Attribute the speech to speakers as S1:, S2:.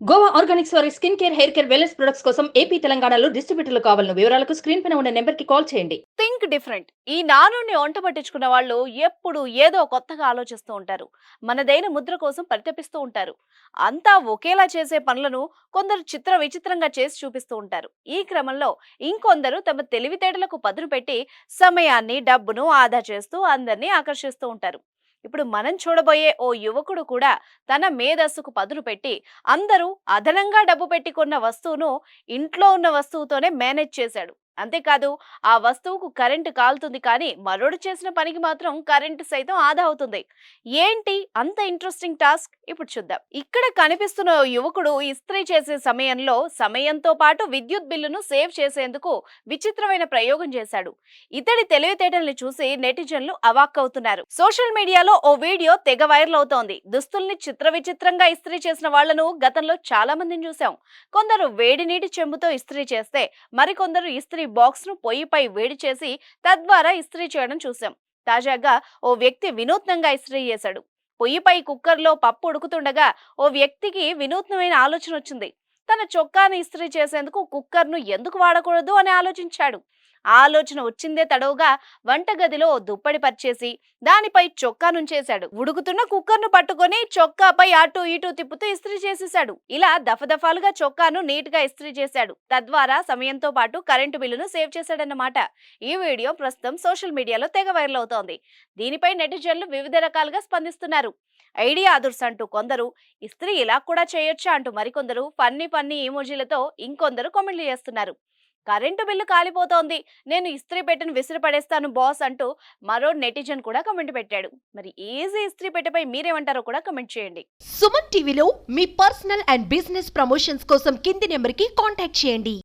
S1: Goa Organics వారి skin care, hair care, wellness products కోసం AP, తెలంగాణలో డిస్ట్రిబ్యూటర్లు కావాలను వివరాలకు స్క్రీన్ పైన ఉన్న నెంబర్కి కాల్ చేయండి.
S2: Think different. ఈ నానుడిని వంట పట్టించుకున్న వాళ్ళు ఎప్పుడు ఏదో కొత్తగా ఆలోచిస్తూ ఉంటారు. మనదైన ముద్ర కోసం పరితపిస్తూ ఉంటారు. అంతా ఒకేలా చేసే పనులను కొందరు విచిత్రంగా చేసి చూపిస్తూ ఉంటారు. ఈ క్రమంలో ఇంకొందరు తమ తెలివితేటలకు పదును పెట్టి సమయాన్ని, డబ్బును ఆదా చేస్తూ అందరినీ ఆకర్షిస్తూ ఉంటారు. ఇప్పుడు మనం చూడబోయే ఓ యువకుడు కూడా తన మేధస్సుకు పదును పెట్టి అందరూ అదనంగా డబ్బు పెట్టి కొన్న వస్తువును ఇంట్లో ఉన్న వస్తువుతోనే మేనేజ్ చేశాడు. అంతేకాదు, ఆ వస్తువుకు కరెంటు కాలుతుంది కానీ మరోడు చేసిన పనికి మాత్రం కరెంటు సైతం ఆదా అవుతుంది. ఏంటి అంత ఇంట్రెస్టింగ్ టాస్క్? ఇప్పుడు చూద్దాం. ఇక్కడ కనిపిస్తున్న ఓ యువకుడు ఇస్త్రీ చేసే సమయంతో పాటు విద్యుత్ బిల్లును సేవ్ చేసేందుకు విచిత్రమైన ప్రయోగం చేశాడు. ఇతడి తెలివితేటల్ని చూసి నెటిజన్లు అవాక్కవుతున్నారు. సోషల్ మీడియాలో ఓ వీడియో తెగ వైరల్ అవుతోంది. దుస్తుల్ని విచిత్రంగా ఇస్త్రీ చేసిన వాళ్లను గతంలో చాలా మందిని చూసాం. కొందరు వేడి నీటి చెంబుతో ఇస్త్రీ చేస్తే మరికొందరు ఇస్త్రీ బాక్స్ ను పొయ్యిపై వేడి చేసి తద్వారా ఇస్త్రీ చేయడం చూసాం. తాజాగా ఓ వ్యక్తి వినూత్నంగా ఇస్త్రీ చేశాడు. పొయ్యిపై కుక్కర్లో పప్పు ఉడుకుతుండగా ఓ వ్యక్తికి వినూత్నమైన ఆలోచన వచ్చింది. తన చొక్కాను ఇస్త్రీ చేసేందుకు కుక్కర్ను ఎందుకు వాడకూడదు అని ఆలోచించాడు. ఆ ఆలోచన వచ్చిందే తడవుగా వంటగదిలో ఓ దుప్పటి పరిచేసి దానిపై చొక్కా నుంచేశాడు. ఉడుకుతున్న కుక్కర్ను పట్టుకొని చొక్కాపై అటు ఇటు తిప్పుతూ ఇస్త్రీ చేసేశాడు. ఇలా దఫదఫాలుగా చొక్కాను నీట్ గా ఇస్త్రీ చేశాడు. తద్వారా సమయంతో పాటు కరెంటు బిల్లును సేవ్ చేశాడన్నమాట. ఈ వీడియో ప్రస్తుతం సోషల్ మీడియాలో తెగ వైరల్ అవుతోంది. దీనిపై నెటిజన్లు వివిధ రకాలుగా స్పందిస్తున్నారు. ఐడియా అదుర్స్ అంటూ కొందరు, ఇస్త్రీ ఇలా కూడా చేయొచ్చా అంటూ మరికొందరు, ఫన్నీ ఇమోజీలతో ఇంకొందరు కామెంట్లు చేస్తున్నారు. కరెంటు బిల్లు కాలిపోతోంది, నేను ఇస్త్రీ పెట్టిన విసిరి పడేస్తాను బాస్ అంటూ మరో నెటిజన్ కూడా కమెంట్ పెట్టాడు. మరి ఈజీ ఇస్త్రీ పెట్టెపై మీరేమంటారో కూడా కమెంట్ చేయండి.
S3: సుమన్ టీవీలో మీ పర్సనల్ అండ్ బిజినెస్ ప్రమోషన్స్ కోసం కింది నెంబర్కి కాంటాక్ట్ చేయండి.